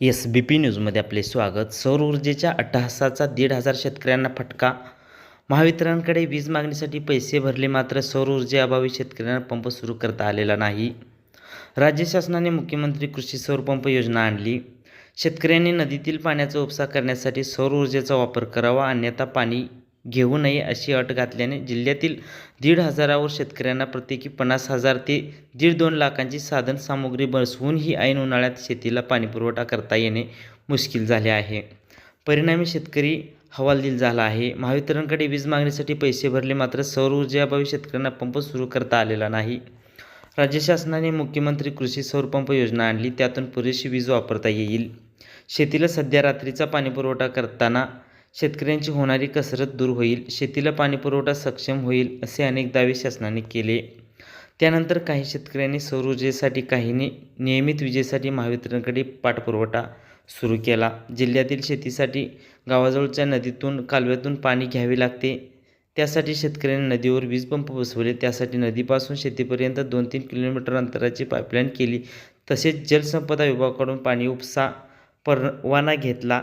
SBP न्यूजमध्ये आपले स्वागत. सौर ऊर्जेच्या अट्टहासाचा 1,500 शेतकऱ्यांना फटका. महावितरणकडे वीज मागणीसाठी पैसे भरले, मात्र सौर ऊर्जेअभावी शेतकऱ्यांना पंप सुरू करता आलेला नाही. राज्य शासनाने मुख्यमंत्री कृषी सौर पंप योजना आणली. शेतकऱ्यांनी नदीतील पाण्याचा उपसा करण्यासाठी सौर ऊर्जेचा वापर करावा, अन्यथा पाणी घेऊ नये अशी अट घातल्याने जिल्ह्यातील 1,500 शेतकऱ्यांना प्रत्येकी 50,000 ते 1.5-2 लाखांची साधन सामुग्री बसवूनही ऐन उन्हाळ्यात शेतीला पाणीपुरवठा करता येणे मुश्किल झाले आहे. परिणामी शेतकरी हवालदिल झाला आहे. महावितरणकडे वीज मागणीसाठी पैसे भरले, मात्र सौर ऊर्जेअभावी शेतकऱ्यांना पंप सुरू करता आलेला नाही. राज्य शासनाने मुख्यमंत्री कृषी सौर पंप योजना आणली, त्यातून पुरेशी वीज वापरता येईल. शेतीला सध्या रात्रीचा पाणीपुरवठा करताना शेतकऱ्यांची होणारी कसरत दूर होईल, शेतीला पाणीपुरवठा सक्षम होईल असे अनेक दावे शासनाने केले. त्यानंतर काही शेतकऱ्यांनी सौर ऊर्जेसाठी, काहींनी नियमित विजेसाठी महावितरणकडे पाठपुरवठा सुरू केला. जिल्ह्यातील शेतीसाठी गावाजवळच्या नदीतून, कालव्यातून पाणी घ्यावे लागते. त्यासाठी शेतकऱ्यांनी नदीवर वीज पंप बसवले. त्यासाठी नदीपासून शेतीपर्यंत 2-3 किलोमीटर अंतराची पाईपलाईन केली. तसेच जलसंपदा विभागाकडून पाणी उपसा परवाना घेतला.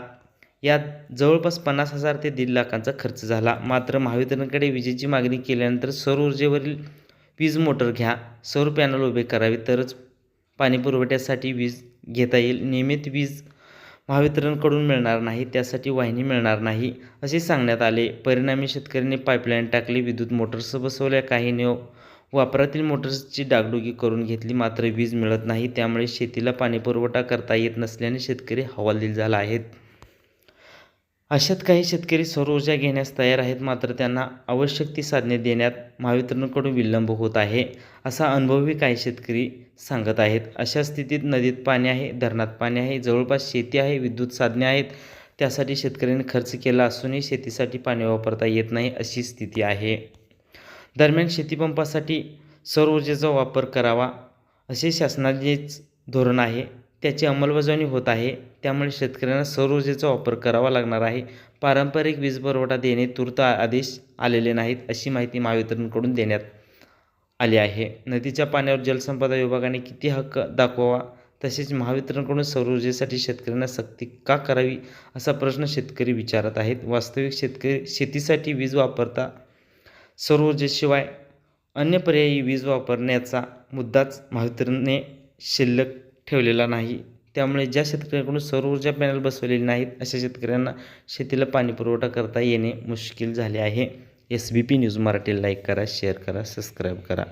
यात जवळपास 50,000 ते 1.5 लाखांचा खर्च झाला. मात्र महावितरणकडे विजेची मागणी केल्यानंतर सौर ऊर्जेवरील वीज मोटर घ्या, सौर पॅनल उभे करावे, तरच पाणीपुरवठ्यासाठी वीज घेता येईल. नियमित वीज महावितरणकडून मिळणार नाही, त्यासाठी वाहिनी मिळणार नाही असे सांगण्यात आले. परिणामी शेतकऱ्यांनी पाईपलाईन टाकली, विद्युत मोटर्स बसवल्या, काहींनी वापरातील मोटर्सची डागडुगी करून घेतली, मात्र वीज मिळत नाही. त्यामुळे शेतीला पाणीपुरवठा करता येत नसल्याने शेतकरी हवालदिल झाला आहेत. अशात काही शेतकरी सौर ऊर्जा घेण्यास तयार आहेत, मात्र त्यांना आवश्यक ती साधने देण्यात महावितरणकडून विलंब होत आहे, असा अनुभवही काही शेतकरी सांगत आहेत. अशा स्थितीत नदीत पाणी आहे, धरणात पाणी आहे, जवळपास शेती आहे, विद्युत साधने आहेत, त्यासाठी शेतकऱ्यांनी खर्च केला असूनही शेतीसाठी पाणी वापरता येत नाही अशी स्थिती आहे. दरम्यान शेतीपंपासाठी सौर ऊर्जेचा वापर करावा असे शासनाचेच धोरण आहे, त्याची अंमलबजावणी होत आहे. त्यामुळे शेतकऱ्यांना सौर ऊर्जेचा वापर करावा लागणार आहे. पारंपरिक वीज पुरवठा देणे तूर्त आदेश आलेले नाहीत अशी माहिती महावितरणकडून देण्यात आली आहे. नदीच्या पाण्यावर जलसंपदा विभागाने किती हक्क दाखवावा, तसेच महावितरणकडून सौर ऊर्जेसाठी शेतकऱ्यांना सक्ती का करावी असा प्रश्न शेतकरी विचारत आहेत. वास्तविक शेतकरी शेतीसाठी वीज वापरता सौर ऊर्जेशिवाय अन्य पर्यायी वीज वापरण्याचा मुद्दाच महावितरणने शिल्लक ठेवलेला नाही. त्यामुळे ज्या शेतकऱ्यांकडून सौर ऊर्जा पॅनल बसवलेले नाहीत अशा शेतकऱ्यांना शेतीला पाणीपुरवठा करता येणे मुश्किल झाले आहे. SBP न्यूज मराठी लाईक करा, शेअर करा, सबस्क्राईब करा.